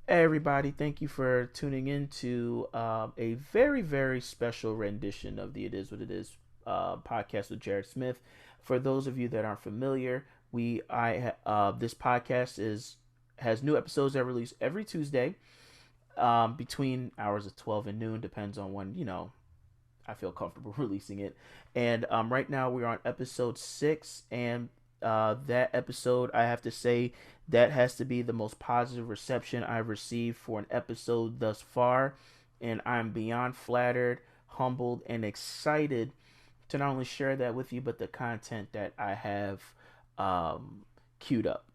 Hey everybody, thank you for tuning in to a very, very special rendition of the It Is What It Is podcast with Jared Smith. For those of you that aren't familiar, this podcast has new episodes that release every Tuesday between hours of 12 and noon, depends on when I feel comfortable releasing it. And right now we're on episode 6, and that episode, I have to say, that has to be the most positive reception I've received for an episode thus far. And I'm beyond flattered, humbled, and excited to not only share that with you, but the content that I have queued up.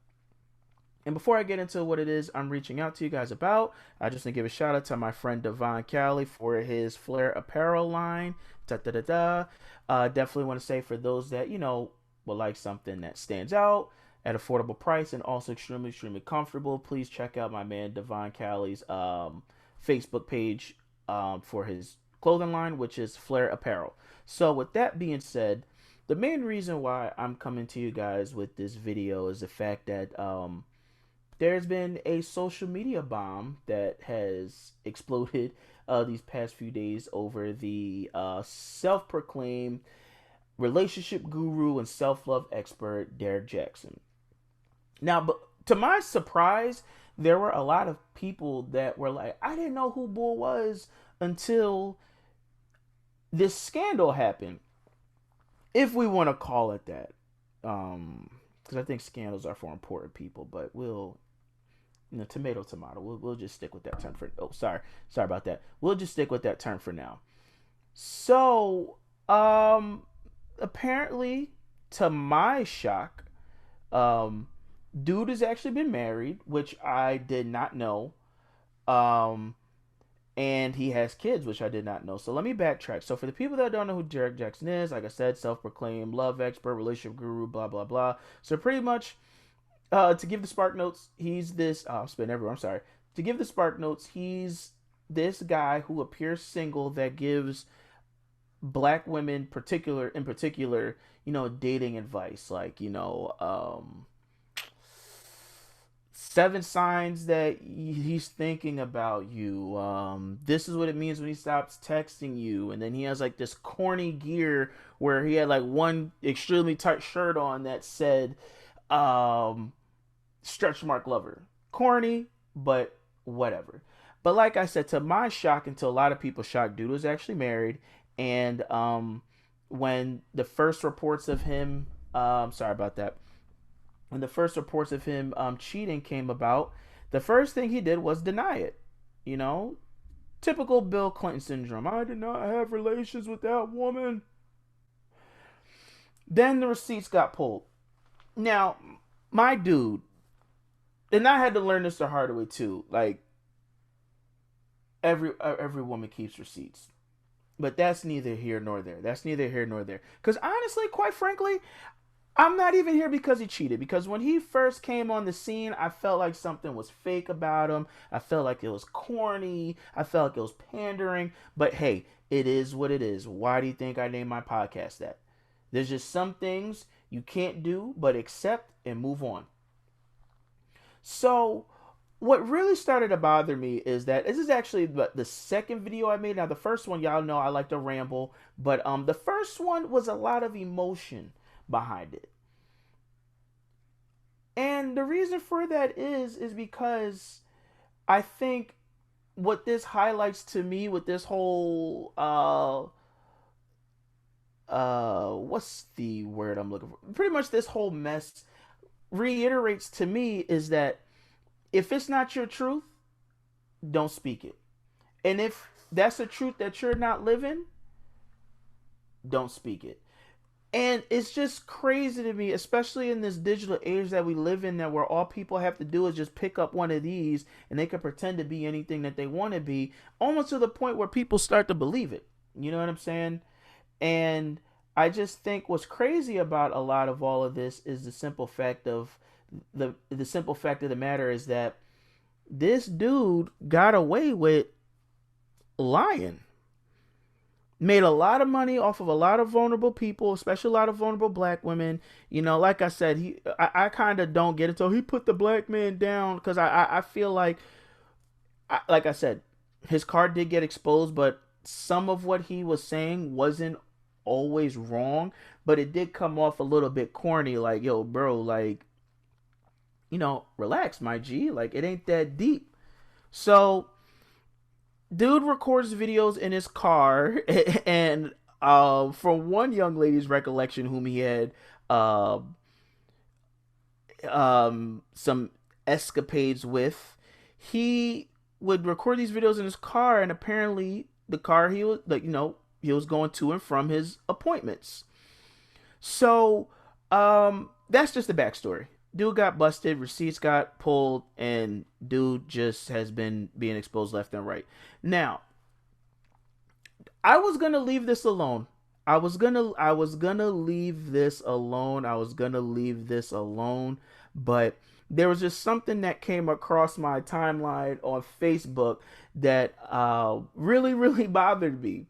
And before I get into what it is I'm reaching out to you guys about, I just want to give a shout out to my friend Devon Cali for his Flair apparel line. Da da da da. Definitely want to say, for those that would like something that stands out at affordable price and also extremely comfortable, please check out my man Devon Cali's Facebook page for his clothing line, which is Flair Apparel. So with that being said, the main reason why I'm coming to you guys with this video is the fact that there's been a social media bomb that has exploded these past few days over the self-proclaimed relationship guru and self-love expert Derrick Jaxn. Now, but to my surprise, there were a lot of people that were like, I didn't know who Bull was until this scandal happened, if we want to call it that. Because I think scandals are for important people, but we'll tomato. We'll just stick with that term for. Oh, sorry about that. We'll just stick with that term for now. So, apparently, to my shock, dude has actually been married, which I did not know. Um, and he has kids, which I did not know. So let me backtrack. So for the people that don't know who Derrick Jaxn is, like I said, self-proclaimed love expert, relationship guru, blah blah blah. So pretty much, to give the spark notes, he's this. Oh, I'm spitting everywhere. I'm sorry. To give the spark notes, he's this guy who appears single that gives black women, in particular, dating advice, like 7 signs that he's thinking about you. This is what it means when he stops texting you. And then he has like this corny gear where he had like one extremely tight shirt on that said stretch mark lover. Corny, but whatever. But like I said, to my shock, and to a lot of people's shock, dude was actually married. And when the first reports of him, sorry about that, when the first reports of him cheating came about, the first thing he did was deny it. You know, typical Bill Clinton syndrome. I did not have relations with that woman. Then the receipts got pulled. Now, my dude, and I had to learn this the hard way too. Like every woman keeps receipts, but that's neither here nor there. That's neither here nor there. Because honestly, quite frankly, I'm not even here because he cheated. Because when he first came on the scene, I felt like something was fake about him. I felt like it was corny. I felt like it was pandering. But hey, it is what it is. Why do you think I named my podcast that? There's just some things you can't do but accept and move on. So, what really started to bother me is that this is actually the second video I made. Now, the first one, y'all know I like to ramble, but the first one was a lot of emotion behind it. And the reason for that is because I think what this highlights to me with this whole what's the word I'm looking for? Pretty much this whole mess reiterates to me is that if it's not your truth, don't speak it. And if that's a truth that you're not living, don't speak it. And it's just crazy to me, especially in this digital age that we live in, that where all people have to do is just pick up one of these and they can pretend to be anything that they want to be, almost to the point where people start to believe it. You know what I'm saying? And I just think what's crazy about a lot of all of this is the simple fact of the matter is that this dude got away with lying, made a lot of money off of a lot of vulnerable people, especially a lot of vulnerable black women. Like I said, I kind of don't get it. So he put the black man down because I feel like like I said, his car did get exposed, but some of what he was saying wasn't always wrong, but it did come off a little bit corny. Like, yo, bro, like, relax, my G. Like, it ain't that deep. So, dude records videos in his car, and from one young lady's recollection, whom he had uh, some escapades with, he would record these videos in his car, and apparently the car he was like, he was going to and from his appointments. So, that's just the backstory. Dude got busted, receipts got pulled, and dude just has been being exposed left and right. Now, I was gonna leave this alone. I was gonna leave this alone. I was gonna leave this alone, but there was just something that came across my timeline on Facebook that really, really bothered me.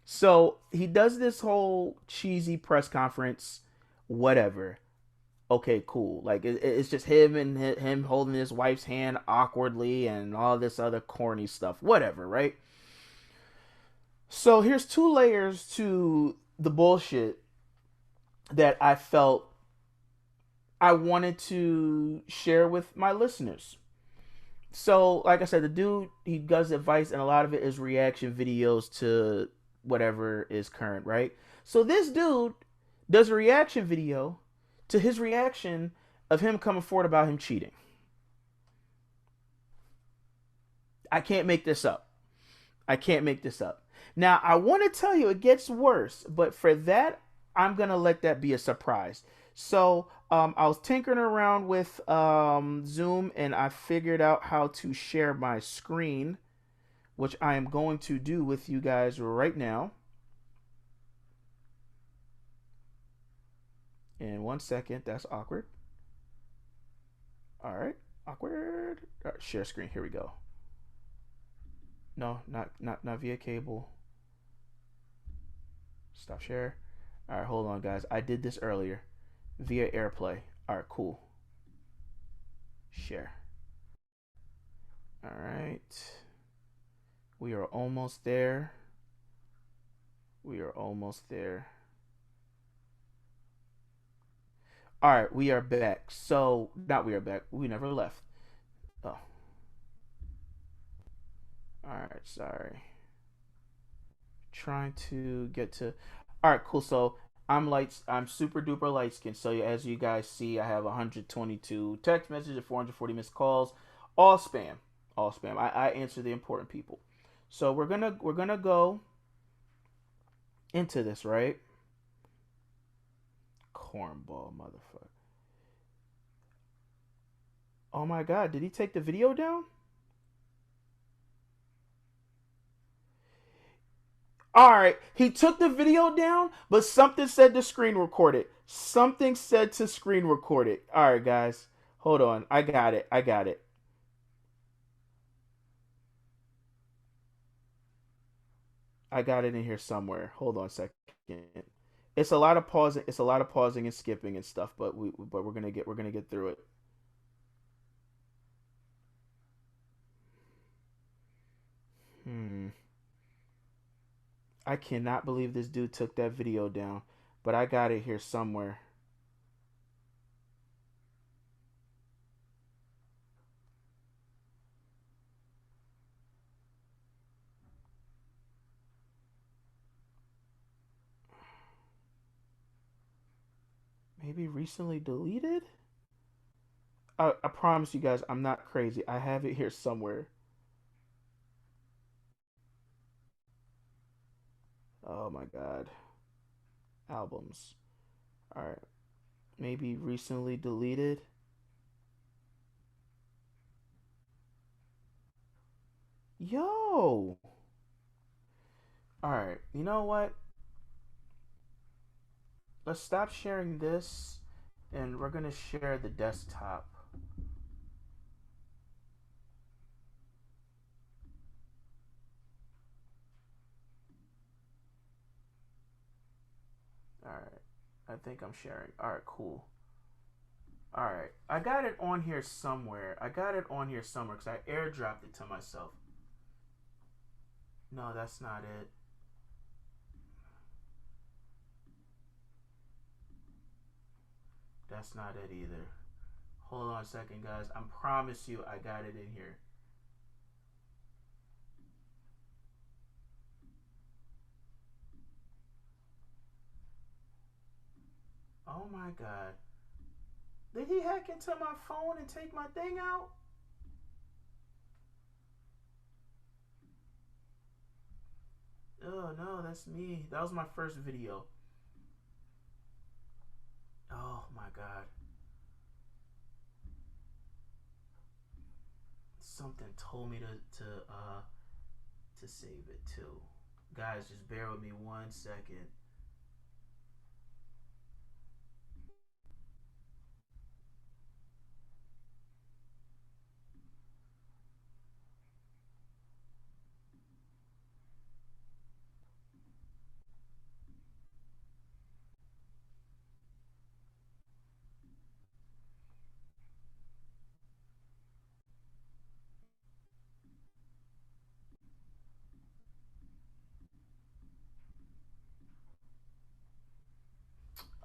So he does this whole cheesy press conference, whatever. Okay, cool. Like it's just him and him holding his wife's hand awkwardly and all this other corny stuff, whatever, right? So here's two layers to the bullshit that I felt I wanted to share with my listeners. So, like I said, the dude, he does advice, and a lot of it is reaction videos to whatever is current, right? So this dude does a reaction video to his reaction of him coming forward about him cheating. I can't make this up. I can't make this up. Now, I want to tell you it gets worse, but for that, I'm going to let that be a surprise. So, I was tinkering around with Zoom, and I figured out how to share my screen, which I am going to do with you guys right now. In 1 second, that's awkward. All right, awkward. All right, share screen. Here we go. No, not via cable. Stop share. All right, hold on, guys. I did this earlier via AirPlay. All right, cool. Share. All right. We are almost there. We are almost there. All right, we are back. So, not we are back. We never left. Oh. All right, sorry. Trying to get to. All right, cool. So, I'm super duper light skinned. So as you guys see, I have 122 text messages and 440 missed calls, all spam, all spam. I answer the important people. So we're gonna go into this, right? Cornball motherfucker. Oh my god, did he take the video down? All right, he took the video down, but something said to screen record it. Something said to screen record it. All right, guys, hold on. I got it. I got it. I got it in here somewhere. Hold on a second. It's a lot of pausing. It's a lot of pausing and skipping and stuff, but we're gonna get through it. Hmm. I cannot believe this dude took that video down, but I got it here somewhere. Maybe recently deleted? I promise you guys, I'm not crazy. I have it here somewhere. Oh my god. Albums. Alright. Maybe recently deleted. Yo! Alright. You know what? Let's stop sharing this and we're gonna share the desktop. Alright. I think I'm sharing. Alright, cool. All right, I got it on here somewhere. I got it on here somewhere because I airdropped it to myself. No, that's not it. That's not it either. Hold on a second, guys. I promise you I got it in here. Oh my god. Did he hack into my phone and take my thing out? Oh no, that's me. That was my first video. Oh my god. Something told me to save it too. Guys, just bear with me 1 second.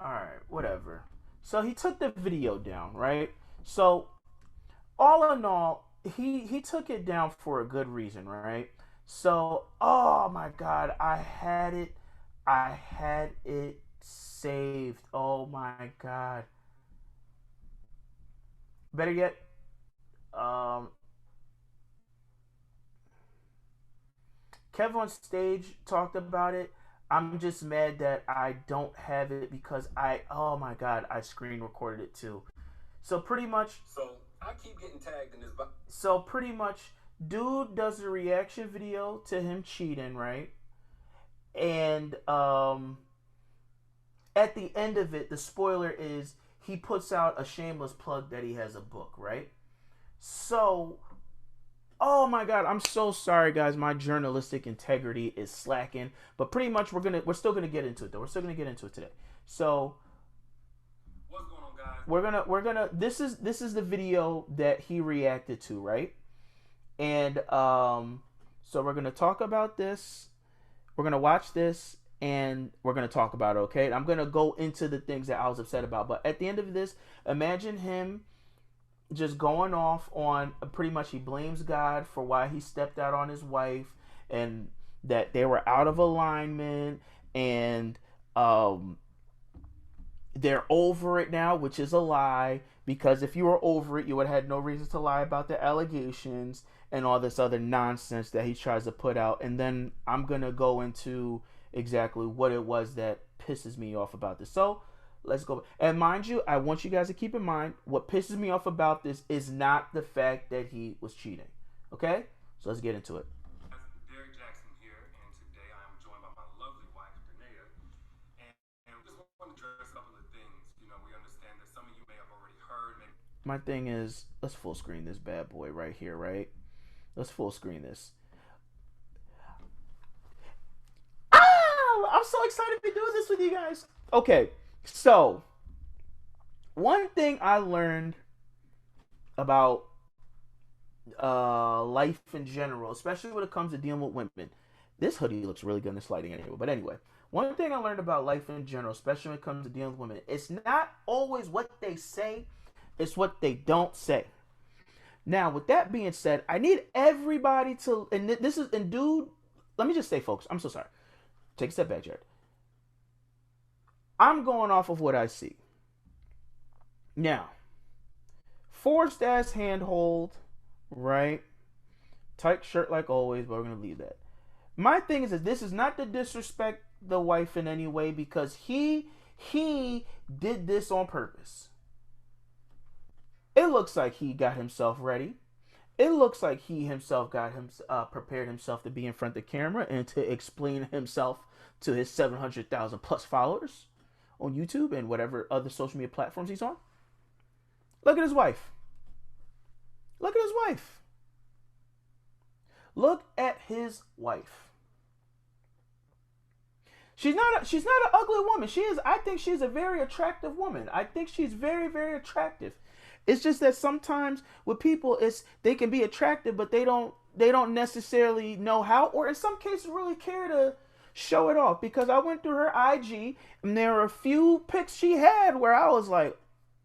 Alright, whatever. So he took the video down, right? So all in all, he took it down for a good reason, right? So, oh my god, I had it saved. Oh my god. Better yet, um, Kev on stage talked about it. I'm just mad that I don't have it because oh my god, I screen recorded it too. So pretty much, So I keep getting tagged in this. so pretty much, dude does a reaction video to him cheating, right? And at the end of it, the spoiler is he puts out a shameless plug that he has a book, right? So, oh my god, I'm so sorry, guys. My journalistic integrity is slacking, but pretty much we're still gonna get into it though. We're still gonna get into it today. So What's going on, guys? we're gonna this is the video that he reacted to, right? And so we're gonna talk about this. We're gonna watch this and we're gonna talk about it, okay? I'm gonna go into the things that I was upset about, but at the end of this, imagine him just going off on pretty much he blames God for why he stepped out on his wife and that they were out of alignment and um they're over it now, which is a lie because if you were over it, you would have had no reason to lie about the allegations and all this other nonsense that he tries to put out. And then I'm going to go into exactly what it was that pisses me off about this. So let's go. And mind you, I want you guys to keep in mind what pisses me off about this is not the fact that he was cheating. Okay? So let's get into it. Derrick Jaxn here, and today I am joined by my lovely wife, Danae, and we just want to address a couple of things. You know, we understand that some of you may have already heard. Maybe My thing is, let's full screen this bad boy right here, right? Let's full screen this. Ah! I'm so excited to be doing this with you guys. Okay, so one thing I learned about life in general, especially when it comes to dealing with women. This hoodie looks really good in this lighting anyway. But anyway, one thing I learned about life in general, especially when it comes to dealing with women, it's not always what they say, it's what they don't say. Now, with that being said, I need everybody to, and this is, and dude, let me just say, folks, I'm so sorry. Take a step back, Jared. I'm going off of what I see. Now, forced ass handhold, right? Tight shirt like always, but we're gonna leave that. My thing is that this is not to disrespect the wife in any way because he did this on purpose. It looks like he got himself ready. It looks like he himself got him prepared himself to be in front of the camera and to explain himself to his 700,000 plus followers on YouTube and whatever other social media platforms he's on. Look at his wife. Look at his wife. Look at his wife. She's not an ugly woman. She is. I think she's a very attractive woman. I think she's very, very attractive. It's just that sometimes with people, they can be attractive, but they don't necessarily know how, or in some cases really care to show it off. Because I went through her IG and there were a few pics she had where I was like,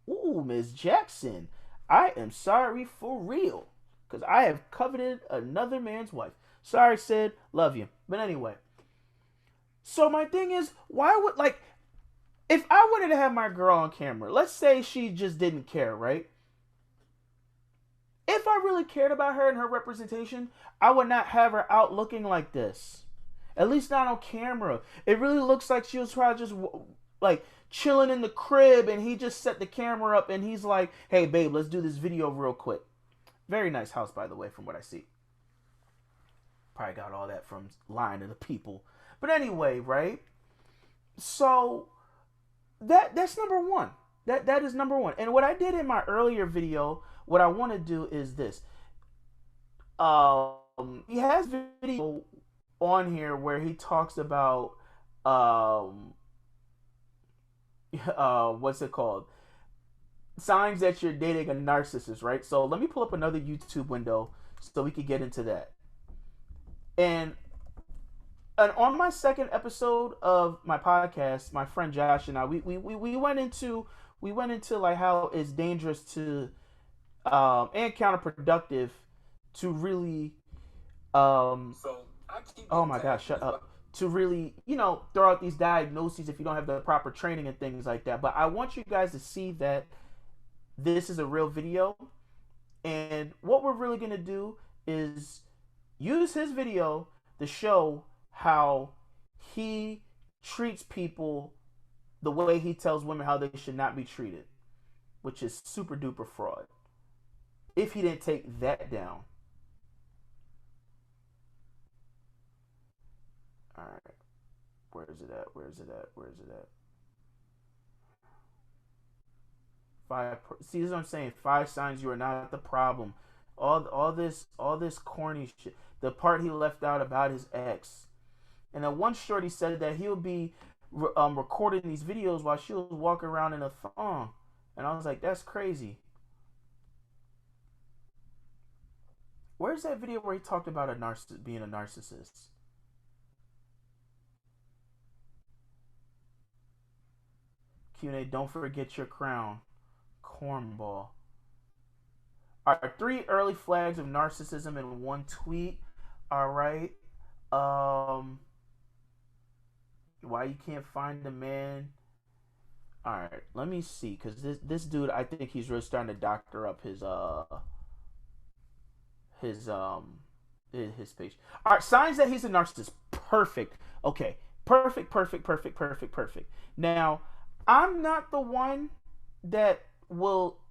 "Ooh, Miss Jaxn, I am sorry for real, because I have coveted another man's wife. Sorry, Sid, love you." But anyway, so my thing is, why would, like, if I wanted to have my girl on camera, let's say she just didn't care, right? If I really cared about her and her representation, I would not have her out looking like this. At least not on camera. It really looks like she was probably just like chilling in the crib and he just set the camera up and he's like, "Hey babe, let's do this video real quick." Very nice house, by the way, from what I see. Probably got all that from Line of the People. But anyway, right? So that's number one. That is number one. And what I did in my earlier video, what I want to do is this. He has video on here where he talks about what's it called? Signs that you're dating a narcissist, right? So let me pull up another YouTube window so we can get into that. And on my second episode of my podcast, my friend Josh and I, we went into like how it's dangerous to and counterproductive to really oh my gosh, shut up. To really, throw out these diagnoses if you don't have the proper training and things like that. But I want you guys to see that this is a real video. And what we're really going to do is use his video to show how he treats people the way he tells women how they should not be treated, which is super duper fraud. If he didn't take that down. All right. Where is it at? See, this is what I'm saying. 5 signs you are not the problem. All this corny shit. The part he left out about his ex. And then one shorty said that he'll be recording these videos while she was walking around in a thong. And I was like, that's crazy. Where's that video where he talked about being a narcissist? Q&A, don't forget your crown. Cornball. Alright, 3 early flags of narcissism in one tweet. Alright. Why you can't find a man. Alright, let me see. Because this dude, I think he's really starting to doctor up his page. Alright, signs that he's a narcissist. Perfect. Okay. Perfect. Now, I'm not the one that will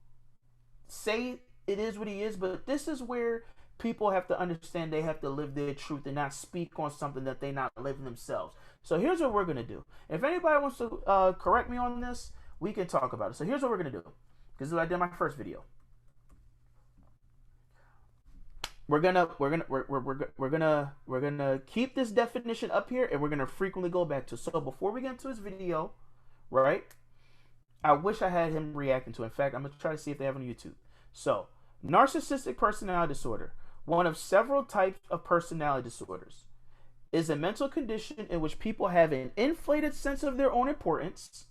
say it is what he is, but this is where people have to understand they have to live their truth and not speak on something that they not living themselves. So here's what we're going to do. If anybody wants to correct me on this, we can talk about it. So here's what we're going to do. This is what I did in my first video. We're gonna keep this definition up here, and we're gonna frequently go back to. So before we get into his video, right? I wish I had him reacting to it. In fact, I'm gonna try to see if they have it on YouTube. So, narcissistic personality disorder, one of several types of personality disorders, is a mental condition in which people have an inflated sense of their own importance,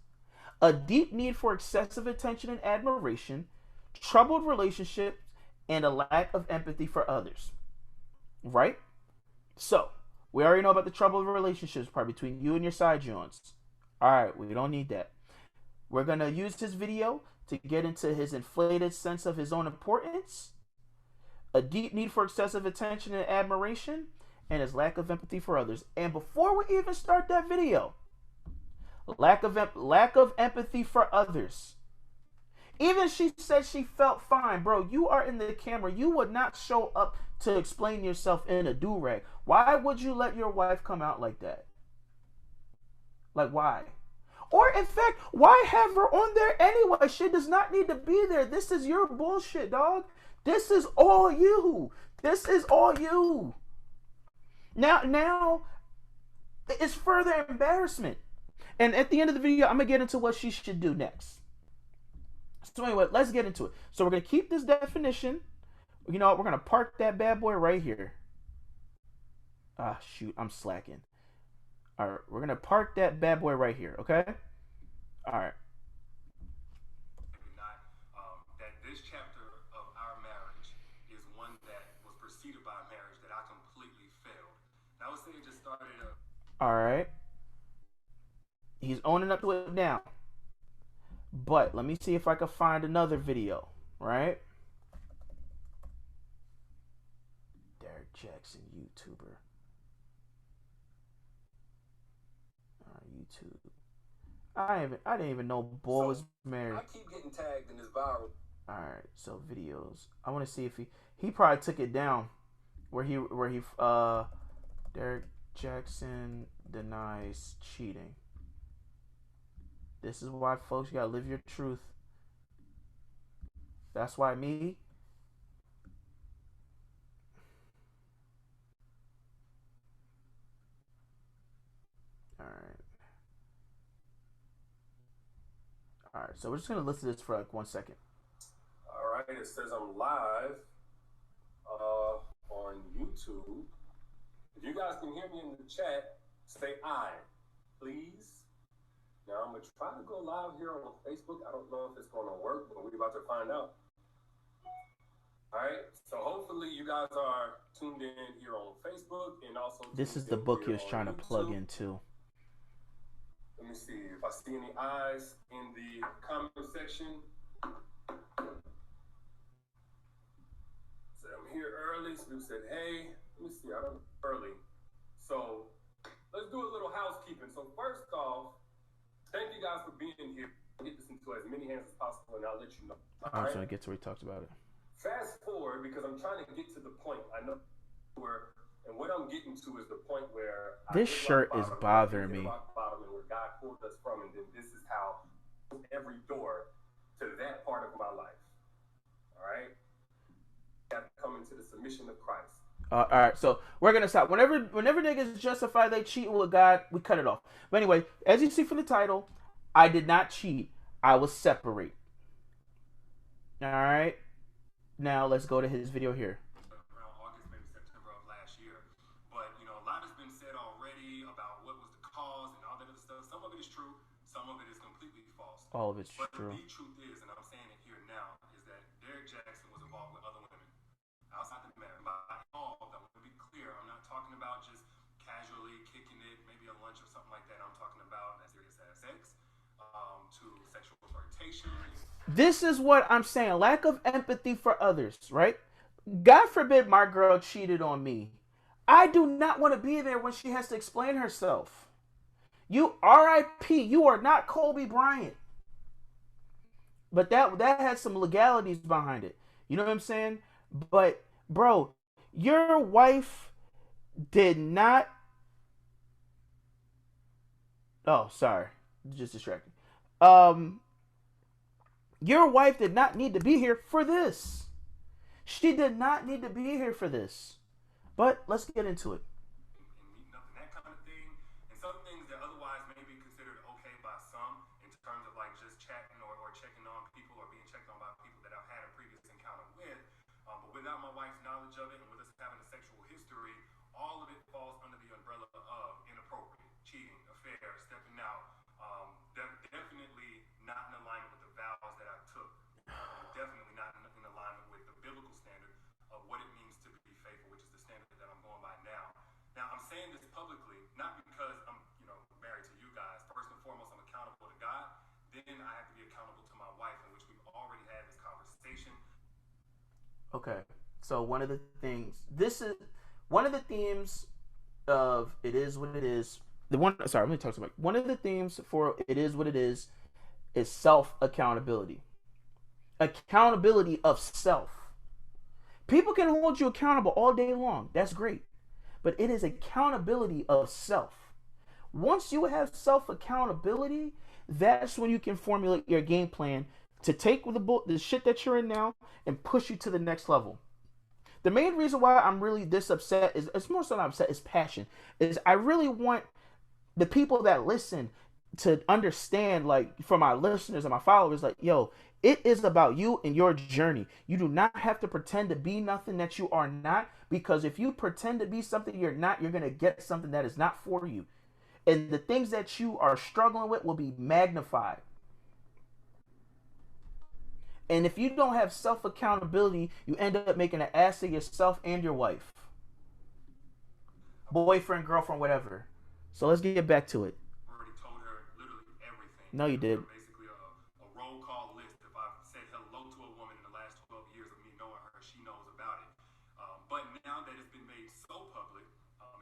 a deep need for excessive attention and admiration, troubled relationships, and a lack of empathy for others. Right? So, we already know about the troubled relationships part between you and your side joints. Alright, we don't need that. We're going to use this video to get into his inflated sense of his own importance, a deep need for excessive attention and admiration, and his lack of empathy for others. And before we even start that video, lack of empathy for others. Even she said she felt fine. Bro, you are in the camera. You would not show up to explain yourself in a do-rag. Why would you let your wife come out like that? Like, why? Or, in fact, why have her on there anyway? She does not need to be there. This is your bullshit, dog. This is all you. This is all you. Now, It's further embarrassment. And at the end of the video, I'm going to get into what she should do next. So anyway, let's get into it. So we're going to keep this definition. You know what? We're going to park that bad boy right here. Ah, shoot. I'm slacking. All right. We're going to park that bad boy right here. Okay? All right. That this chapter of our marriage is one that was preceded by a marriage that I completely failed. And I would say it just started up. All right. He's owning up to it now. But let me see if I can find another video, right? Derrick Jaxn, YouTuber. YouTube. I didn't even know Boy was married. I keep getting tagged in this viral. Alright, so videos. I want to see if he probably took it down. Where he Derrick Jaxn denies cheating. This is why, folks, you gotta live your truth. That's why me. Alright, so we're just gonna listen to this for like 1 second. Alright, it says I'm live on YouTube. If you guys can hear me in the chat, say I, please. Now I'm gonna try to go live here on Facebook. I don't know if it's gonna work, but we're about to find out. Alright, so hopefully you guys are tuned in here on Facebook and also this is the book he was trying to plug into. Let me see if I see any eyes in the comment section. So I'm here early. So we said, hey, let me see, I don't early. So let's do a little housekeeping. So first off, thank you guys for being here. Get this into as many hands as possible, and I'll let you know. I'm just gonna get to where he talks about it. Fast forward because I'm trying to get to the point. I know where, and what I'm getting to is the point where this shirt is bothering me. Bottom and where God pulled us from, and then this is how every door to that part of my life. All right, got to come into the submission of Christ. All right, so we're gonna stop. Whenever niggas justify they cheat with God, we cut it off. But anyway, as you see from the title, I did not cheat. I was separate. All right. Now let's go to his video here. Around August, maybe September of last year. But you know, a lot has been said already about what was the cause and all that other stuff. Some of it is true. Some of it is completely false. All of it's but true. The truth is, and I'm saying it here now, is that Derrick Jaxn was involved with other women outside the marriage. By involved, I want to be clear. I'm not talking about just casually kicking it, maybe a lunch or something like that. I'm talking about as serious as sex, to sexual flirtation. This is what I'm saying. Lack of empathy for others, right? God forbid my girl cheated on me. I do not want to be there when she has to explain herself. You R.I.P. You are not Kobe Bryant. But that had some legalities behind it. You know what I'm saying? But, bro, your wife did not... Oh, sorry. Just distracted. Your wife did not need to be here for this. She did not need to be here for this. But let's get into it. And meeting up and that kind of thing. And some things that otherwise may be considered okay by some in terms of like just chatting or checking on people or being checked on by people that I've had a previous encounter with. But without my wife's knowledge of it and with us having a sexual history, all of it falls under the umbrella of inappropriate, cheating, affair, stepping out. Definitely not in alignment with the vows that I took. Definitely not in alignment with the biblical standard of what it means to be faithful, which is the standard that I'm going by now. Now, I'm saying this publicly, not because I'm, married to you guys. First and foremost, I'm accountable to God. Then I have to be accountable to my wife, in which we've already had this conversation. Okay, so one of the things, this is one of the themes of It Is What It Is. Let me talk about one of the themes for It Is What It Is self-accountability. Accountability of self. People can hold you accountable all day long. That's great. But it is accountability of self. Once you have self-accountability, that's when you can formulate your game plan to take the shit that you're in now and push you to the next level. The main reason why I'm really this upset is, it's more so not upset, it's passion. Is I really want the people that listen to understand, like for my listeners and my followers, like, yo, it is about you and your journey. You do not have to pretend to be nothing that you are not, because if you pretend to be something you're not, you're going to get something that is not for you. And the things that you are struggling with will be magnified. And if you don't have self accountability, you end up making an ass of yourself and your wife, boyfriend, girlfriend, whatever. So let's get back to it. Already told her literally everything. No, you did. Basically, a roll call list. If I've said hello to a woman in the last 12 years of me knowing her, she knows about it. But now that it's been made so public,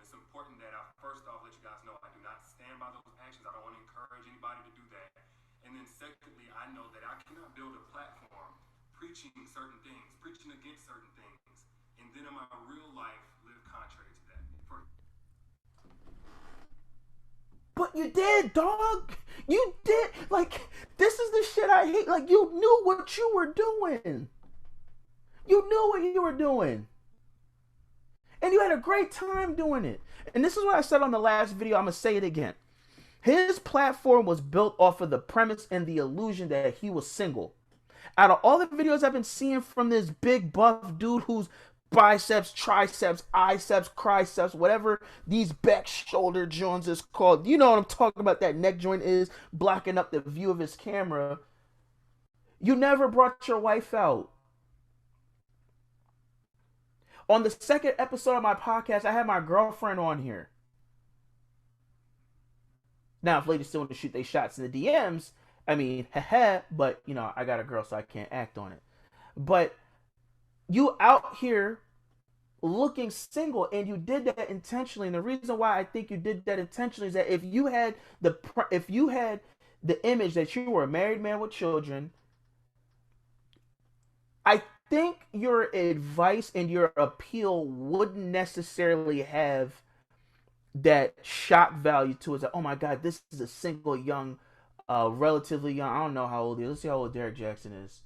it's important that I first off let you guys know I do not stand by those actions. I don't want to encourage anybody to do that. And then secondly, I know that I cannot build a platform preaching certain things, preaching against certain things, and then in my real life live contrary to that. But you did, dog. You did. Like, this is the shit I hate. Like, you knew what you were doing. You knew what you were doing. And you had a great time doing it. And this is what I said on the last video. I'm going to say it again. His platform was built off of the premise and the illusion that he was single. Out of all the videos I've been seeing from this big buff dude who's biceps, triceps, biceps, triceps, whatever these back shoulder joints is called. You know what I'm talking about, that neck joint is blocking up the view of his camera. You never brought your wife out. On the second episode of my podcast, I had my girlfriend on here. Now, if ladies still want to shoot their shots in the DMs, I mean, haha, but, you know, I got a girl, so I can't act on it. But you out here looking single, and you did that intentionally. And the reason why I think you did that intentionally is that if you had the image that you were a married man with children, I think your advice and your appeal wouldn't necessarily have that shock value to it. Like, oh my God, this is a single young, relatively young. I don't know how old he is. Let's see how old Derrick Jaxn is,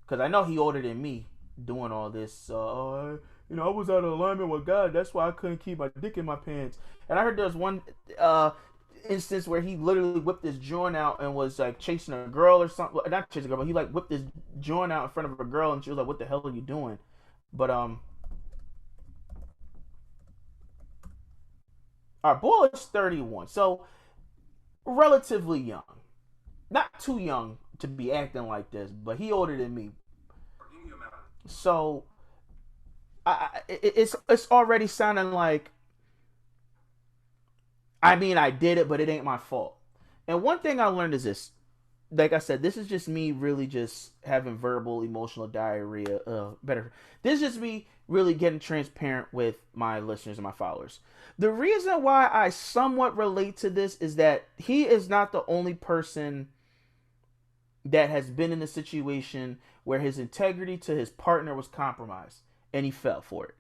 because I know he older than me doing all this. You know, I was out of alignment with God. That's why I couldn't keep my dick in my pants. And I heard there was one instance where he literally whipped his joint out and was like chasing a girl or something. Not chasing a girl, but he like whipped his joint out in front of a girl, and she was like, "What the hell are you doing?" But our boy is 31, so relatively young. Not too young to be acting like this, but he older than me. So it's already sounding like, I mean, I did it, but it ain't my fault. And one thing I learned is this. Like I said, this is just me really just having verbal, emotional diarrhea. This is just me really getting transparent with my listeners and my followers. The reason why I somewhat relate to this is that he is not the only person that has been in a situation where his integrity to his partner was compromised and he fell for it.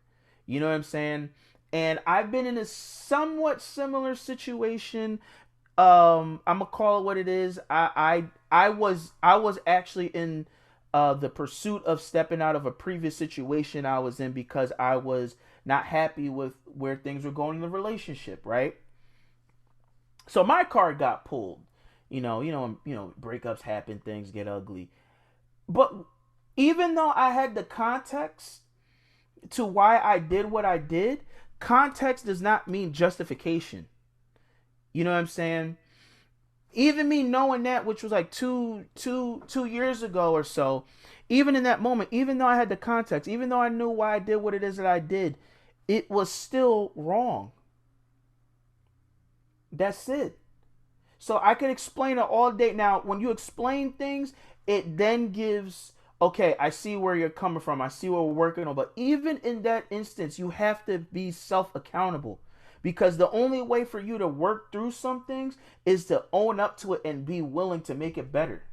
You know what I'm saying? And I've been in a somewhat similar situation. I'm gonna call it what it is. I was actually in the pursuit of stepping out of a previous situation I was in because I was not happy with where things were going in the relationship, right? So my card got pulled. You know, breakups happen, things get ugly. But even though I had the context to why I did what I did, context does not mean justification. You know what I'm saying? Even me knowing that, which was like two years ago or so, even in that moment, even though I had the context, even though I knew why I did what it is that I did, it was still wrong. That's it. So I can explain it all day. Now, when you explain things, it then gives, okay, I see where you're coming from. I see what we're working on. But even in that instance, you have to be self-accountable. Because the only way for you to work through some things is to own up to it and be willing to make it better.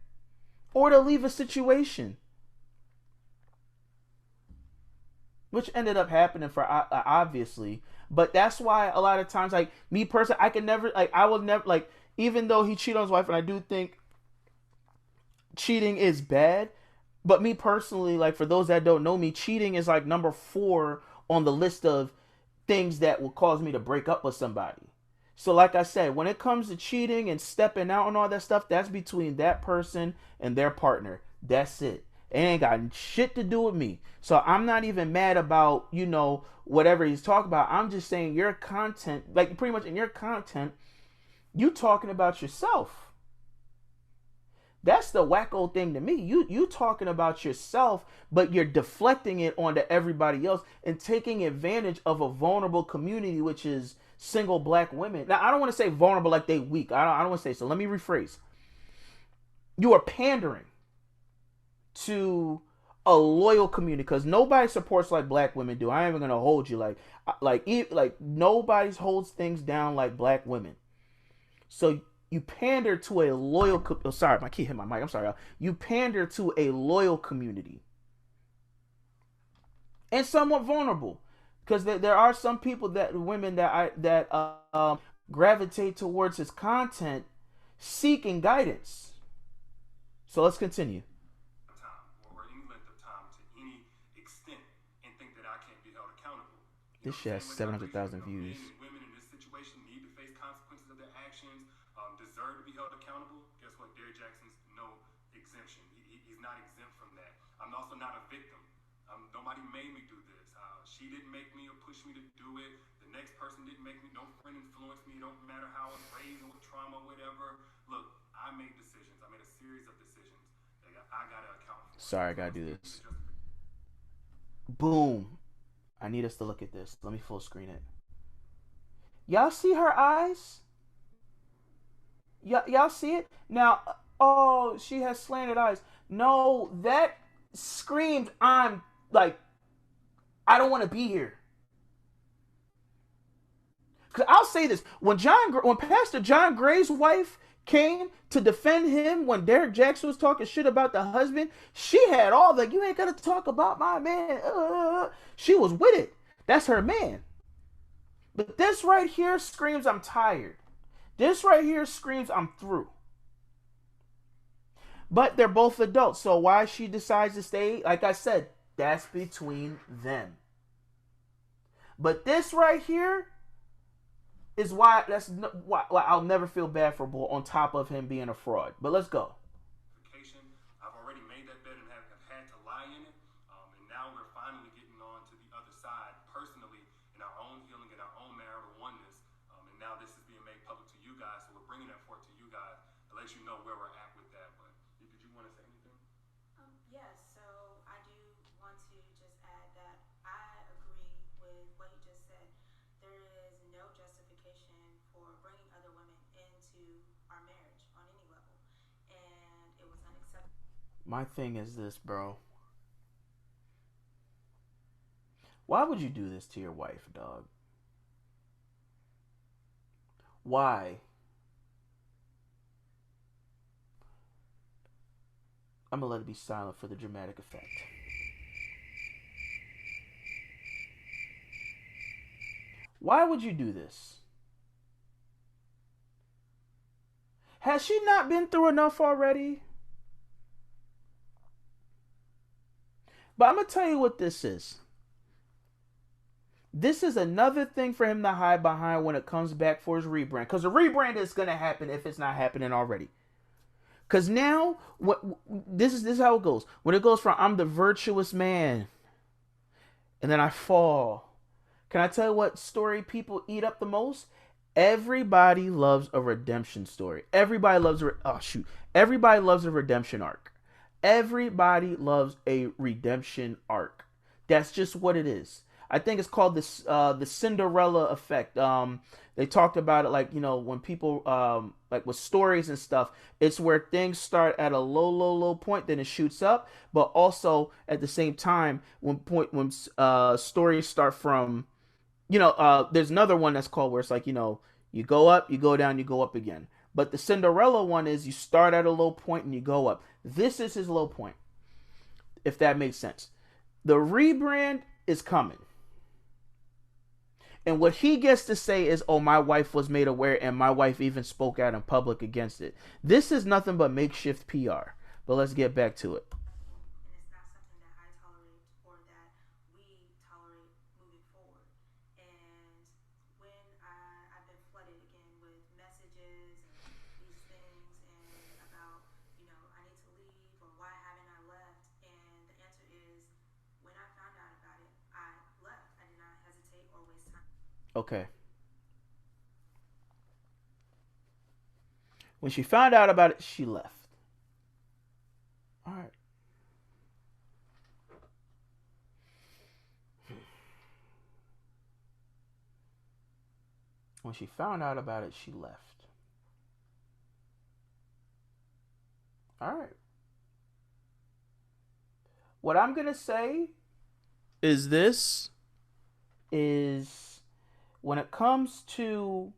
Or to leave a situation. Which ended up happening for obviously. But that's why a lot of times, like, me personally, I can never, like, I will never, like, even though he cheated on his wife, and I do think cheating is bad. But me personally, like, for those that don't know me, cheating is like number 4 on the list of things that will cause me to break up with somebody. So, like I said, when it comes to cheating and stepping out and all that stuff, that's between that person and their partner. That's it. It ain't got shit to do with me. So I'm not even mad about, whatever he's talking about. I'm just saying your content, like pretty much in your content, you talking about yourself. That's the wacko thing to me. You talking about yourself, but you're deflecting it onto everybody else and taking advantage of a vulnerable community, which is single black women. Now, I don't want to say vulnerable like they weak. I don't want to say so. Let me rephrase. You are pandering to a loyal community because nobody supports like black women do. I ain't even gonna hold you like nobody holds things down like black women. So you pander to a loyal. Oh, sorry, my key hit my mic. I'm sorry. Y'all. You pander to a loyal community and somewhat vulnerable, because there are some people that women that gravitate towards his content, seeking guidance. So let's continue. Time or any length of time to any extent and think that I can't be held accountable. This shit has 700,000 views. Men and women in this situation need to face consequences of their actions, deserve to be held accountable. Guess what? Derrick Jaxn's no exemption. He's not exempt from that. I'm also not a victim. Nobody made me do this. She didn't make me or push me to do it. The next person didn't make me. No friend influenced me. It don't matter how I was raised or with trauma or whatever. Look, I made decisions. I made a series of decisions that I got to account for. Sorry, I gotta do this. Boom. I need us to look at this. Let me full screen it. Y'all see her eyes? Y'all see it? Now, oh, she has slanted eyes. No, that screams I'm like, I don't want to be here. Cause I'll say this: when Pastor John Gray's wife came to defend him when Derrick Jaxn was talking shit about the husband, she had all the "you ain't gonna talk about my man." She was with it. That's her man. But this right here screams I'm tired. This right here screams I'm through. But they're both adults, so why she decides to stay, like I said, that's between them. But this right here is why I'll never feel bad for Bull on top of him being a fraud. But let's go. I've already made that bet and have had to lie in it. And now we're finally getting on to the other side personally in our own healing and our own marital oneness. And now this is being made public to you guys. So we're bringing that forth to you guys to let you know where we're at with that. But did you want to say anything? Yes, so I do want to just add that I agree with what he just said. There is no justification for bringing other women into our marriage on any level, and it was unacceptable. My thing is this, bro. Why would you do this to your wife, dog? Why? I'm gonna let it be silent for the dramatic effect. Why would you do this? Has she not been through enough already? But I'm gonna tell you what this is. This is another thing for him to hide behind when it comes back for his rebrand. Because the rebrand is gonna happen if it's not happening already. Because now, this is how it goes. When it goes from I'm the virtuous man, and then I fall. Can I tell you what story people eat up the most? Everybody loves a redemption story. Everybody loves Everybody loves a redemption arc. Everybody loves a redemption arc. That's just what it is. I think it's called the Cinderella effect. They talked about it like, when people like with stories and stuff, it's where things start at a low point, then it shoots up, but also at the same time when stories start from, there's another one that's called where it's like, you go up, you go down, you go up again. But the Cinderella one is you start at a low point and you go up. This is his low point, if that makes sense. The rebrand is coming. And what he gets to say is, oh, my wife was made aware and my wife even spoke out in public against it. This is nothing but makeshift PR. But let's get back to it. And it's not something that I tolerate or that we tolerate moving forward. And when I've been flooded again Okay. When she found out about it, she left. All right. When she found out about it, she left. All right. What I'm going to say is this is when it comes to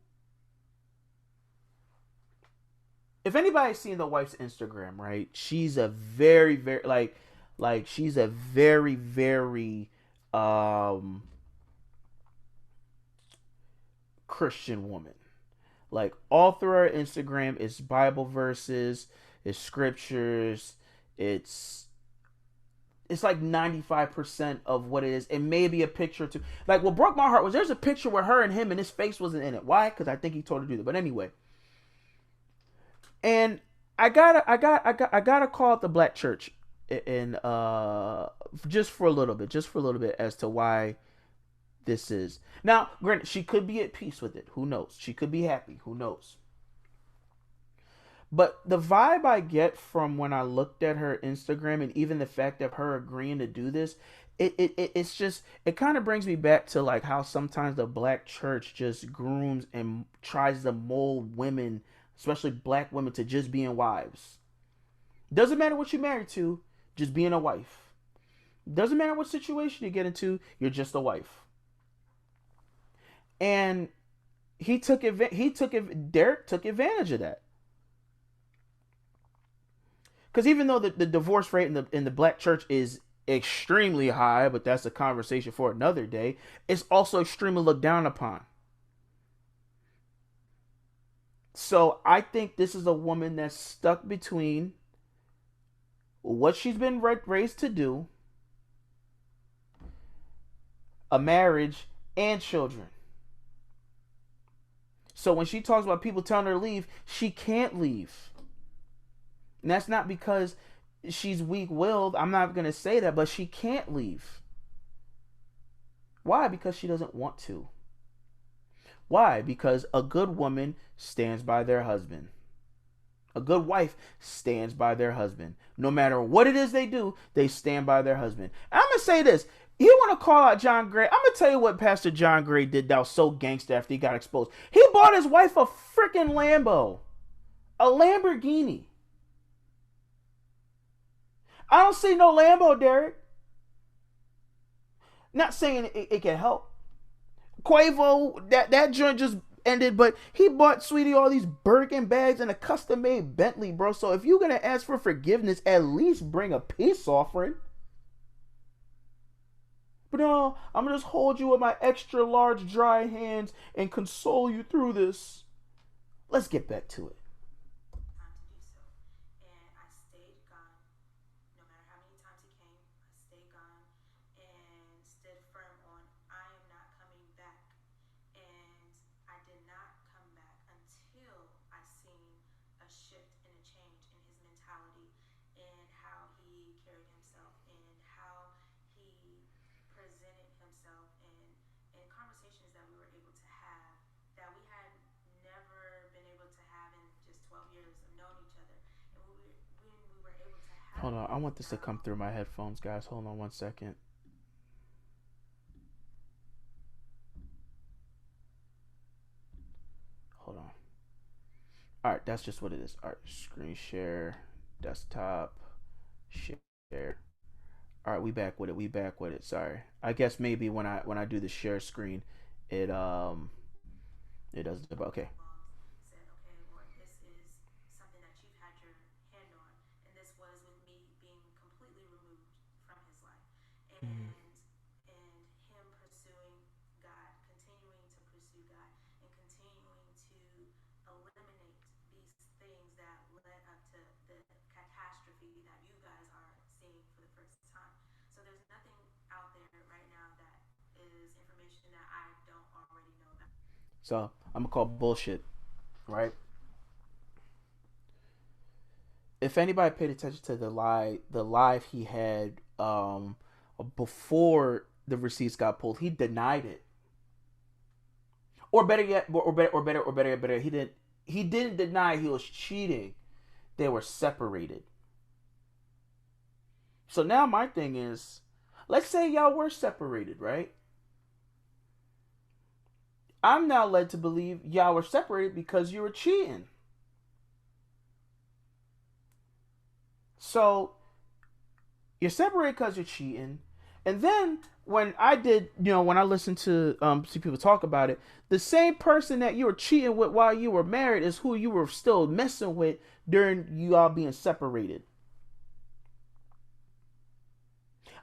if anybody's seen the wife's Instagram, right? She's a very very like she's a very very um Christian woman. Like all through her Instagram is Bible verses, it's scriptures, it's it's like 95% of what it is. It may be a picture too. Like what broke my heart was there's a picture where her and him and his face wasn't in it. Why? Because I think he told her to do that. But anyway, and I gotta call it the black church and just for a little bit, as to why this is. Now, granted, she could be at peace with it. Who knows? She could be happy. Who knows? But the vibe I get from when I looked at her Instagram and even the fact of her agreeing to do this, it's just it kind of brings me back to like how sometimes the black church just grooms and tries to mold women, especially black women, to just being wives. Doesn't matter what you're married to, just being a wife. Doesn't matter what situation you get into, you're just a wife. And Derrick took advantage of that. Because even though the divorce rate in the black church is extremely high, but that's a conversation for another day, it's also extremely looked down upon. So I think this is a woman that's stuck between what she's been raised to do, a marriage, and children. So when she talks about people telling her to leave, she can't leave. And that's not because she's weak-willed. I'm not going to say that, but she can't leave. Why? Because she doesn't want to. Why? Because a good woman stands by their husband. A good wife stands by their husband. No matter what it is they do, they stand by their husband. And I'm going to say this. You want to call out John Gray? I'm going to tell you what Pastor John Gray did that was so gangster after he got exposed. He bought his wife a freaking Lambo. A Lamborghini. I don't see no Lambo, Derrick. Not saying it can help. Quavo, that joint just ended, but he bought Sweetie all these Birkin bags and a custom-made Bentley, bro. So if you're going to ask for forgiveness, at least bring a peace offering. But no, I'm going to just hold you with my extra large dry hands and console you through this. Let's get back to it. Hold on, I want this to come through my headphones, guys. Hold on 1 second. Hold on. Alright, that's just what it is. Alright, screen share, desktop, share. Alright, we back with it. Sorry. I guess maybe when I do the share screen, it does okay. Mm. So I'm gonna call bullshit, right? If anybody paid attention to the live he had before the receipts got pulled, he denied it. Or better yet, or better, he didn't deny he was cheating. They were separated. So now my thing is, let's say y'all were separated, right? I'm now led to believe y'all were separated because you were cheating. So you're separated because you're cheating. And then when I did, when I listened to see people talk about it, the same person that you were cheating with while you were married is who you were still messing with during you all being separated.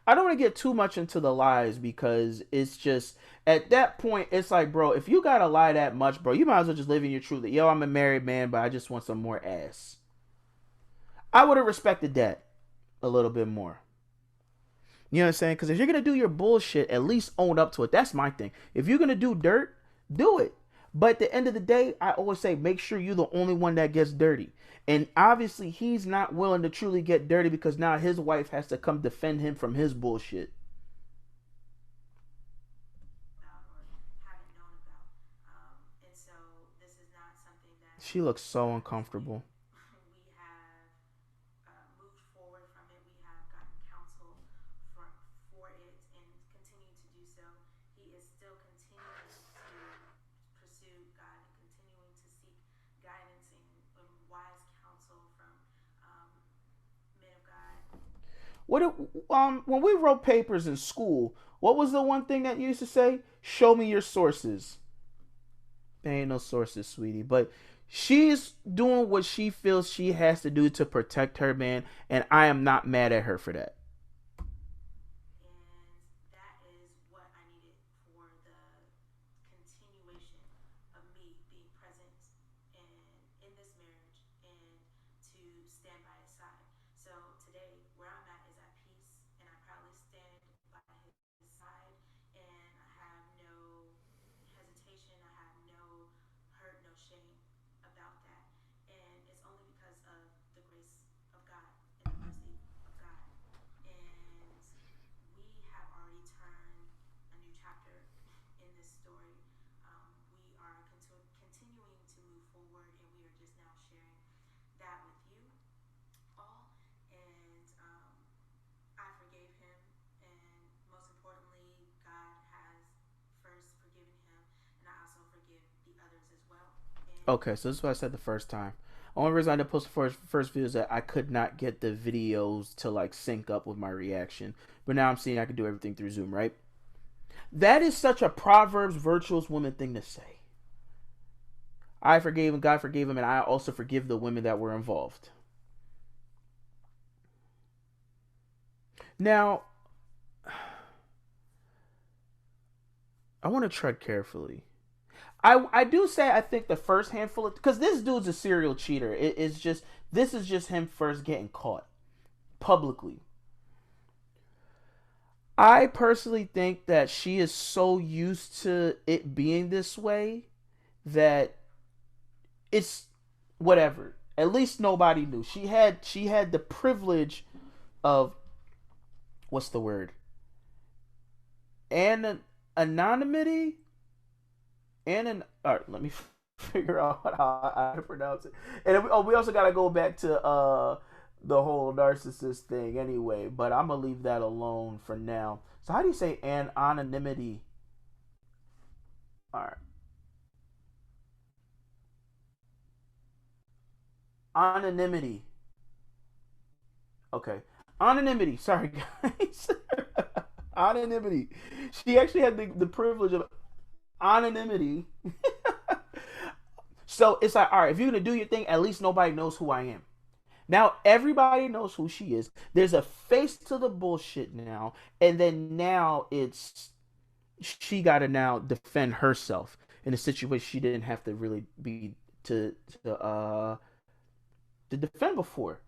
I don't want to get too much into the lies because it's just at that point it's like, bro, if you gotta lie that much, bro, you might as well just live in your truth. Yo, I'm a married man, but I just want some more ass. I would have respected that a little bit more. You know what I'm saying? Because if you're gonna do your bullshit, at least own up to it. That's my thing. If you're gonna do dirt, do it. But at the end of the day, I always say make sure you're the only one that gets dirty. And obviously, he's not willing to truly get dirty because now his wife has to come defend him from his bullshit. She looks so uncomfortable. What when we wrote papers in school, what was the one thing that you used to say? Show me your sources. There ain't no sources, sweetie. But she's doing what she feels she has to do to protect her man, and I am not mad at her for that. Okay, so this is what I said the first time. Only reason I didn't post the first video is that I could not get the videos to like sync up with my reaction. But now I'm seeing I can do everything through Zoom, right? That is such a Proverbs virtuous woman thing to say. I forgave him, God forgave him, and I also forgive the women that were involved. Now, I want to tread carefully. I do say I think the first handful of, because this dude's a serial cheater. This is just him first getting caught publicly. I personally think that she is so used to it being this way that it's whatever. At least nobody knew. She had the privilege of, what's the word? Anonymity. All right, let me figure out how to pronounce it. And we also got to go back to the whole narcissist thing anyway, but I'm gonna leave that alone for now. So how do you say anonymity? All right, anonymity. Okay, anonymity. Sorry, guys. Anonymity. She actually had the privilege of anonymity. So it's like, all right, if you're gonna do your thing, at least nobody knows who I am. Now everybody knows who she is. There's a face to the bullshit now, and then now it's she got to now defend herself in a situation she didn't have to really be to defend before.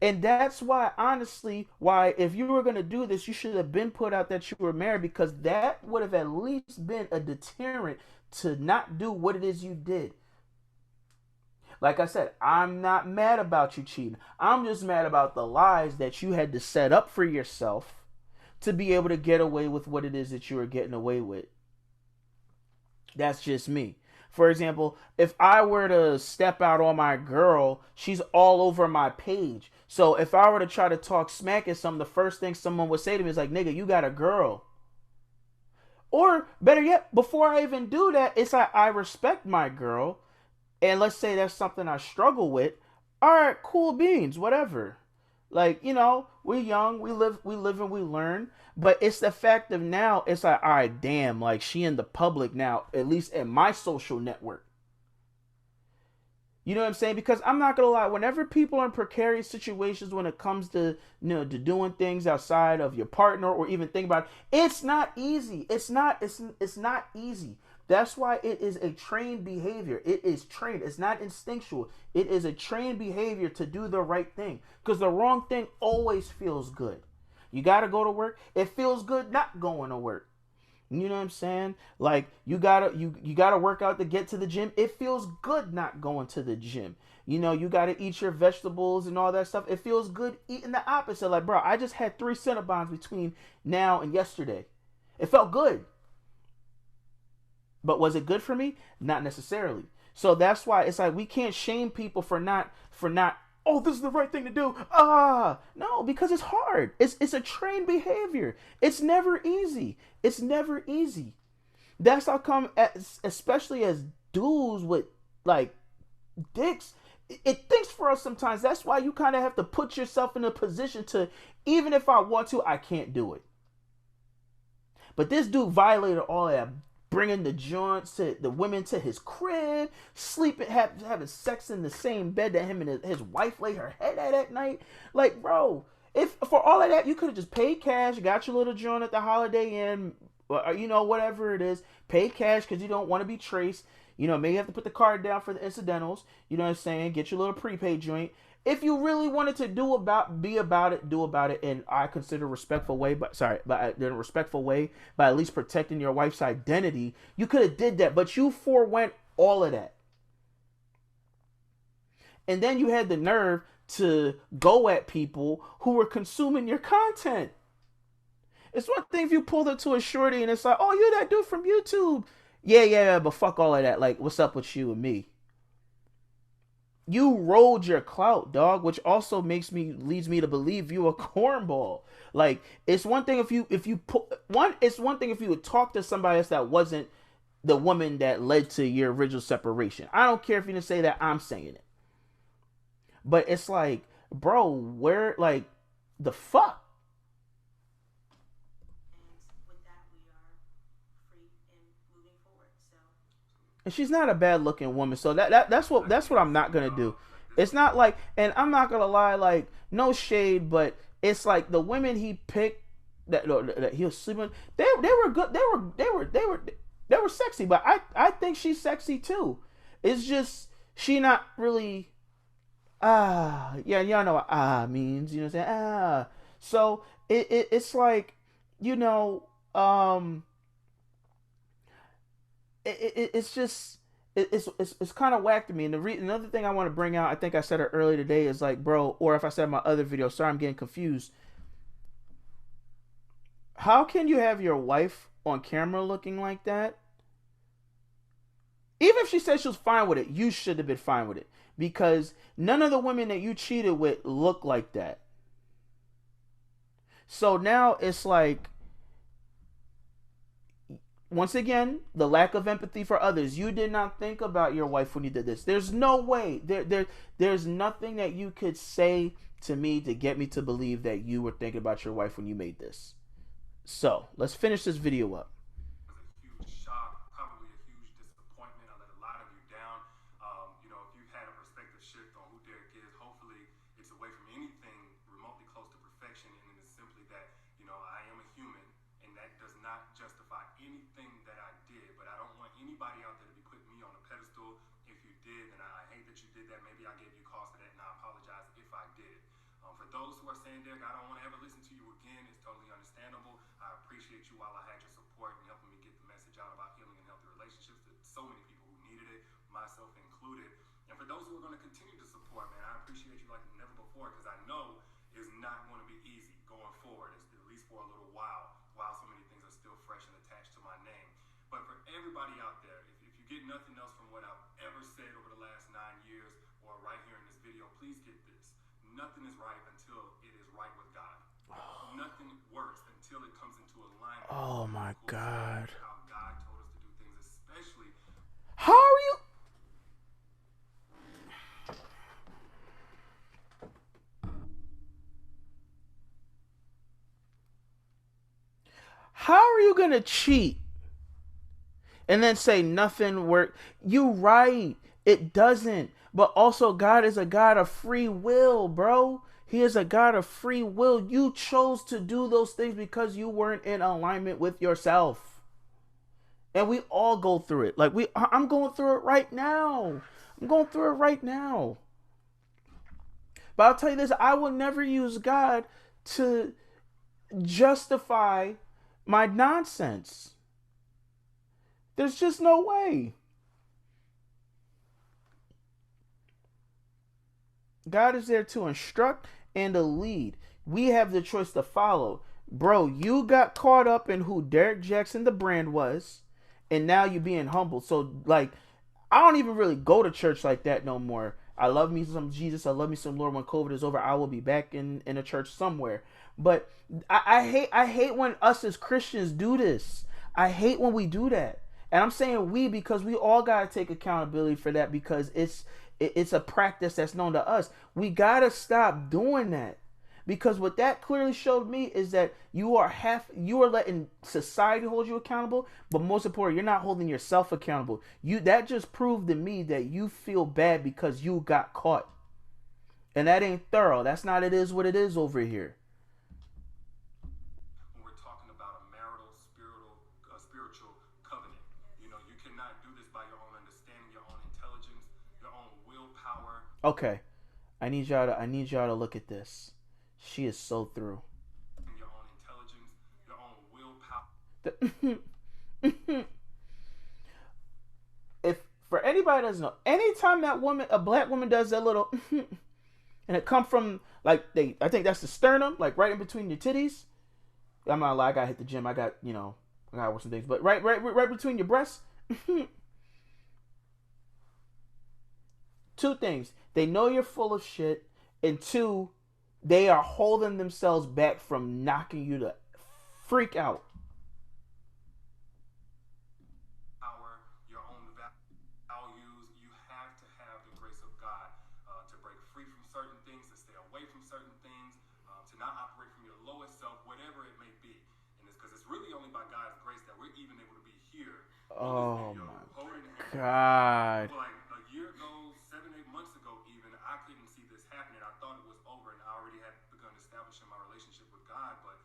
And that's why, honestly, why if you were gonna do this, you should have been put out that you were married, because that would have at least been a deterrent to not do what it is you did. Like I said, I'm not mad about you cheating. I'm just mad about the lies that you had to set up for yourself to be able to get away with what it is that you were getting away with. That's just me. For example, if I were to step out on my girl, she's all over my page. So if I were to try to talk smack at some, the first thing someone would say to me is like, nigga, you got a girl. Or better yet, before I even do that, it's like I respect my girl. And let's say that's something I struggle with. All right, cool beans, whatever. Like, we're young, we live and we learn. But it's the fact of now, it's like, all right, damn, like she in the public now, at least in my social network. You know what I'm saying? Because I'm not gonna lie, whenever people are in precarious situations when it comes to to doing things outside of your partner or even think about it, it's not easy. It's not easy. That's why it is a trained behavior. It is trained. It's not instinctual. It is a trained behavior to do the right thing. Because the wrong thing always feels good. You gotta go to work. It feels good not going to work. You know what I'm saying? Like you gotta work out to get to the gym. It feels good not going to the gym. You gotta eat your vegetables and all that stuff. It feels good eating the opposite. Like, bro, I just had 3 Cinnabons between now and yesterday. It felt good. But was it good for me? Not necessarily. So that's why it's like we can't shame people for not oh, this is the right thing to do. No, because it's hard. It's a trained behavior. It's never easy. It's never easy. That's how come, especially as dudes with like dicks, it thinks for us sometimes. That's why you kind of have to put yourself in a position to, even if I want to, I can't do it. But this dude violated all that, bringing the joints to the women to his crib, sleeping, having sex in the same bed that him and his wife lay her head at night. Like, bro, if for all of that you could have just paid cash, got your little joint at the Holiday Inn, or whatever it is, pay cash because you don't want to be traced. Maybe you have to put the card down for the incidentals. You know what I'm saying? Get your little prepaid joint. If you really wanted to be about it, do about it in I consider respectful way, but in a respectful way, by at least protecting your wife's identity. You could have did that, but you forewent all of that, and then you had the nerve to go at people who were consuming your content. It's one thing if you pulled up to a shorty and it's like, oh, you're that dude from YouTube. Yeah, but fuck all of that. Like, what's up with you and me? You rolled your clout, dog, which also leads me to believe you a cornball. Like, it's one thing it's one thing if you would talk to somebody else that wasn't the woman that led to your original separation. I don't care if you didn't say that, I'm saying it. But it's like, bro, where, like, the fuck? And she's not a bad looking woman, so that's what I'm not gonna do. It's not like, and I'm not gonna lie, like, no shade, but it's like the women he picked that he was sleeping, they were good, they were sexy, but I think she's sexy too. It's just she not really yeah, y'all know what means, you know what I'm saying? So it's like, you know, um it's just it's kind of whack to me. And another thing I want to bring out, I think I said it earlier today, is like, bro, or if I said in my other video, sorry, I'm getting confused. How can you have your wife on camera looking like that? Even if she said she was fine with it, you should have been fine with it, because none of the women that you cheated with look like that. So now it's like, once again, the lack of empathy for others. You did not think about your wife when you did this. There's no way. There's nothing that you could say to me to get me to believe that you were thinking about your wife when you made this. So, let's finish this video up. It was a huge shock, probably a huge disappointment. I let a lot of you down. If you've had a perspective shift on who Derrick is, hopefully it's away from anything remotely close to perfection, and it is simply that, I am a human, and that does not justify anything that I did. But I don't want anybody out there to be putting me on a pedestal. If you did, then I hate that you did that. Maybe I gave you cause for that, and I apologize if I did. For those who are saying, Derrick, I don't want to ever listen to you again, it's totally understandable. I appreciate you while I had your support and helping me get the message out about healing and healthy relationships to so many people who needed it, myself included. And for those who are going to continue to support, man, I appreciate you like never before, because I know it's not going to be easy going forward, at least for a little while so many things are still fresh and attached to my name. But for everybody everybody out there, if you get nothing else from what I've ever said over the last 9 years or right here in this video, please get this. Nothing is right until it is right with God. Nothing works until it comes into alignment. Oh my God. How God told us to do things, especially. How are you? How are you gonna cheat and then say nothing worked? You right. It doesn't. But also God is a God of free will, bro. He is a God of free will. You chose to do those things because you weren't in alignment with yourself. And we all go through it. Like I'm going through it right now. I'm going through it right now. But I'll tell you this, I will never use God to justify my nonsense. There's just no way. God is there to instruct and to lead. We have the choice to follow. Bro, you got caught up in who Derrick Jaxn the brand was, and now you're being humbled. So, like, I don't even really go to church like that no more. I love me some Jesus. I love me some Lord. When COVID is over, I will be back in a church somewhere. But I hate when us as Christians do this. I hate when we do that. And I'm saying we because we all got to take accountability for that, because it's a practice that's known to us. We got to stop doing that. Because what that clearly showed me is that you are letting society hold you accountable, but most importantly, you're not holding yourself accountable. That just proved to me that you feel bad because you got caught. And that ain't thorough. That's not it is what it is over here. When we're talking about a marital, spiritual covenant, you cannot do this by your own understanding, your own intelligence, your own willpower. Okay. I need y'all to look at this. She is so through. Your own intelligence, your own willpower. If for anybody that doesn't know, anytime a black woman does that little and it come from I think that's the sternum, like right in between your titties. I'm not lie, I gotta hit the gym. I gotta work some things, but right between your breasts. Two things: they know you're full of shit, and two, they are holding themselves back from knocking you to freak out. Your own values. You have to have the grace of God to break free from certain things, to stay away from certain things, to not operate from your lowest self, whatever it may be. And it's because it's really only by God's grace that we're even able to be here. Oh my God. Like a year ago, 7-8 months ago even, I couldn't see this happening. I thought it was over and I already had begun establishing my relationship with God, but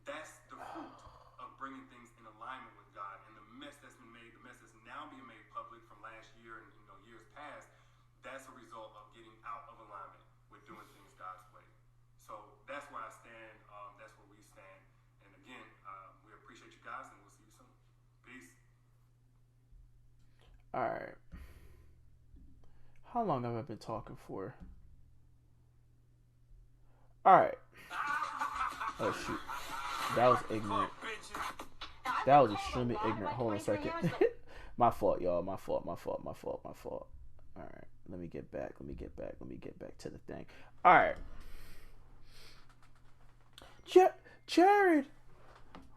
that's the fruit of bringing things in alignment with God. And the mess that's been made, the mess that's now being made public from last year and years past, that's a result of getting out of alignment with doing things God's way. So that's where I stand. That's where we stand. And again, we appreciate you guys, and we'll see you soon. Peace. All right. How long have I been talking for? All right. Oh shoot, that was ignorant. That was extremely ignorant. Hold on a second. My fault, y'all. My fault. All right. Let me get back to the thing. All right. Jared,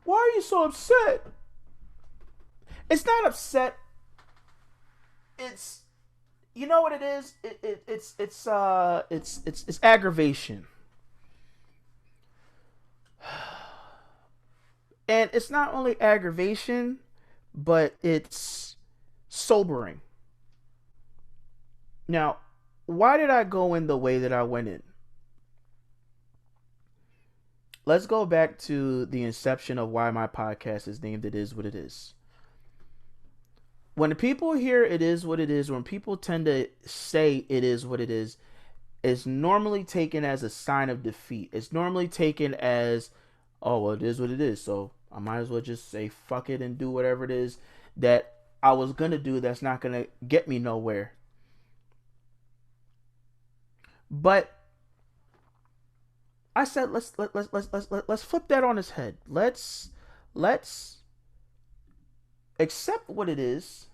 why are you so upset? It's not upset. It's, you know what it is? It's aggravation. And it's not only aggravation, but it's sobering. Now, why did I go in the way that I went in? Let's go back to the inception of why my podcast is named It Is What It Is. When people hear it is what it is, when people tend to say it is what it is, it's normally taken as a sign of defeat. It's normally taken as, oh, well, it is what it is, so I might as well just say fuck it and do whatever it is that I was gonna do that's not gonna get me nowhere. But I said let's flip that on its head. Let's accept what it is,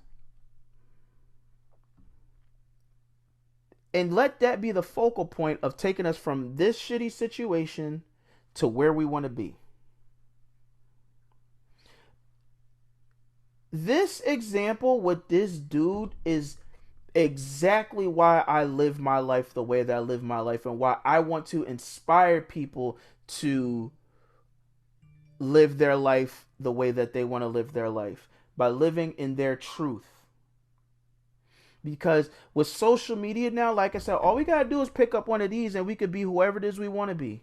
and let that be the focal point of taking us from this shitty situation to where we want to be. This example with this dude is exactly why I live my life the way that I live my life, and why I want to inspire people to live their life the way that they want to live their life, by living in their truth. Because with social media now, like I said, all we gotta do is pick up one of these and we could be whoever it is we want to be.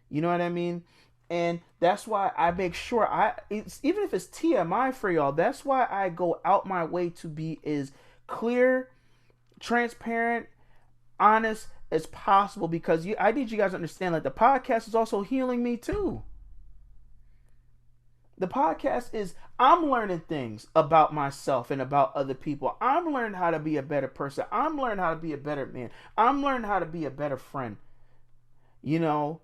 You know what I mean? And that's why I make sure even if it's TMI for y'all, that's why I go out my way to be as clear, transparent, honest as possible, because I need you guys to understand, like, the podcast is also healing me too. The podcast is, I'm learning things about myself and about other people. I'm learning how to be a better person. I'm learning how to be a better man. I'm learning how to be a better friend. You know?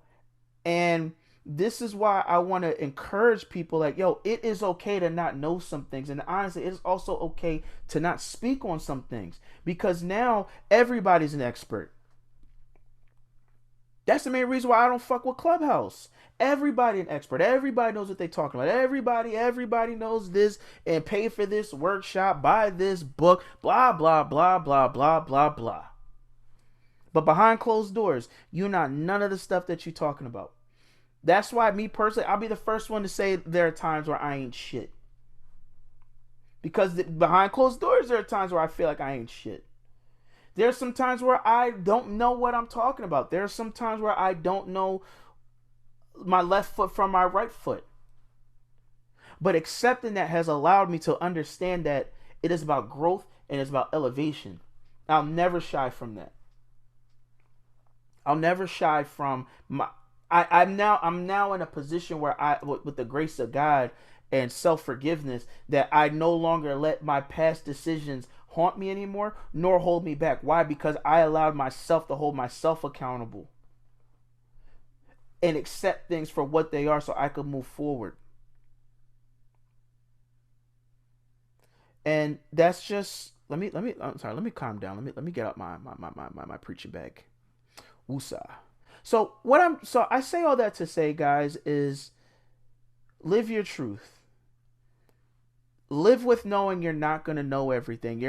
And this is why I want to encourage people, like, yo, it is okay to not know some things. And honestly, it is also okay to not speak on some things. Because now everybody's an expert. That's the main reason why I don't fuck with Clubhouse. Everybody an expert. Everybody knows what they're talking about. Everybody knows this and pay for this workshop, buy this book, blah, blah, blah, blah, blah, blah, blah. But behind closed doors, you're not none of the stuff that you're talking about. That's why, me personally, I'll be the first one to say there are times where I ain't shit. Because behind closed doors, there are times where I feel like I ain't shit. There's some times where I don't know what I'm talking about. There's some times where I don't know my left foot from my right foot. But accepting that has allowed me to understand that it is about growth and it's about elevation. I'll never shy from that. I'll never shy from my... I'm now in a position where with the grace of God and self-forgiveness, that I no longer let my past decisions haunt me anymore, nor hold me back. Why? Because I allowed myself to hold myself accountable and accept things for what they are so I could move forward. And that's just, let me calm down. Let me get out my preaching bag. Woosah. So I say all that to say, guys, is live your truth. Live with knowing you're not going to know everything.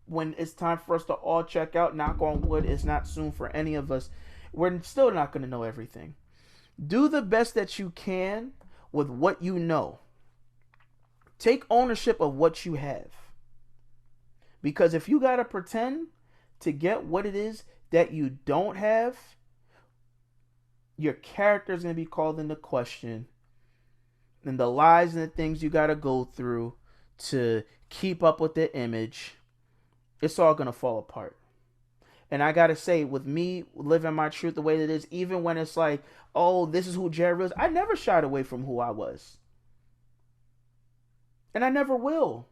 When it's time for us to all check out, knock on wood, it's not soon for any of us. We're still not going to know everything. Do the best that you can with what you know. Take ownership of what you have. Because if you got to pretend to get what it is that you don't have, your character is going to be called into question. And the lies and the things you got to go through to keep up with the image, it's all going to fall apart. And I got to say, with me living my truth the way that it is, even when it's like, oh, this is who Jared is, I never shied away from who I was. And I never will.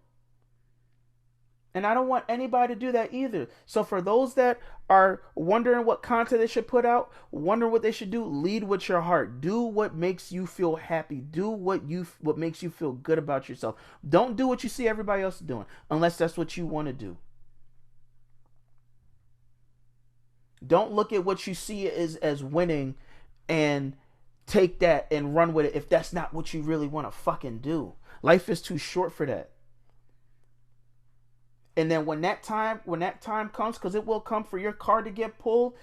And I don't want anybody to do that either. So for those that are wondering what content they should put out, wondering what they should do, lead with your heart. Do what makes you feel happy. Do what makes you feel good about yourself. Don't do what you see everybody else doing, unless that's what you want to do. Don't look at what you see as winning and take that and run with it if that's not what you really want to fucking do. Life is too short for that. And then when that time comes, because it will come for your car to get pulled,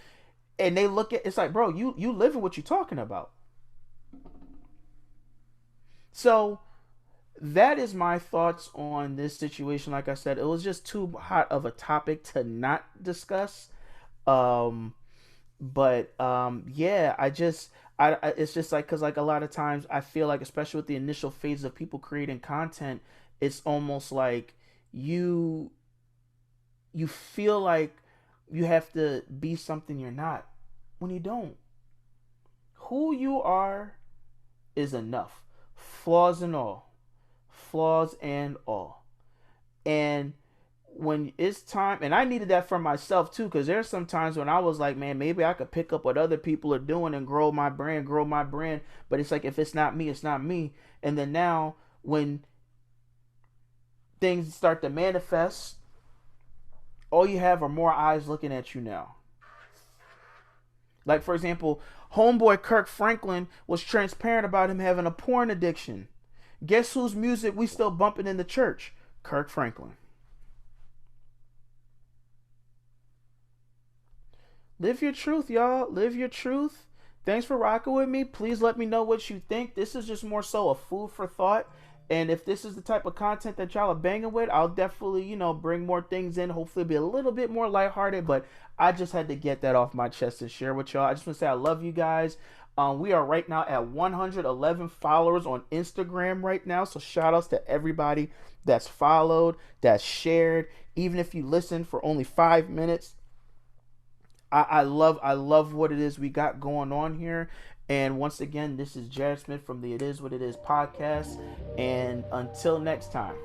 and they look at, it's like, bro, you living what you're talking about. So that is my thoughts on this situation. Like I said, it was just too hot of a topic to not discuss. Yeah, it's just like, because like a lot of times I feel like, especially with the initial phase of people creating content, it's almost like you feel like you have to be something you're not, when you don't. Who you are is enough. Flaws and all. And when it's time, and I needed that for myself too, because there's some times when I was like, man, maybe I could pick up what other people are doing and grow my brand. But it's like, if it's not me, it's not me. And then now, when things start to manifest, all you have are more eyes looking at you now. Like, for example, homeboy Kirk Franklin was transparent about him having a porn addiction. Guess whose music we still bumping in the church? Kirk Franklin. Live your truth, y'all. Live your truth. Thanks for rocking with me. Please let me know what you think. This is just more so a food for thought. And if this is the type of content that y'all are banging with, I'll definitely, bring more things in. Hopefully be a little bit more lighthearted. But I just had to get that off my chest and share with y'all. I just want to say I love you guys. We are right now at 111 followers on Instagram right now. So shout outs to everybody that's followed, that's shared. Even if you listen for only 5 minutes, I love what it is we got going on here. And once again, this is Jared Smith from the It Is What It Is podcast. And until next time.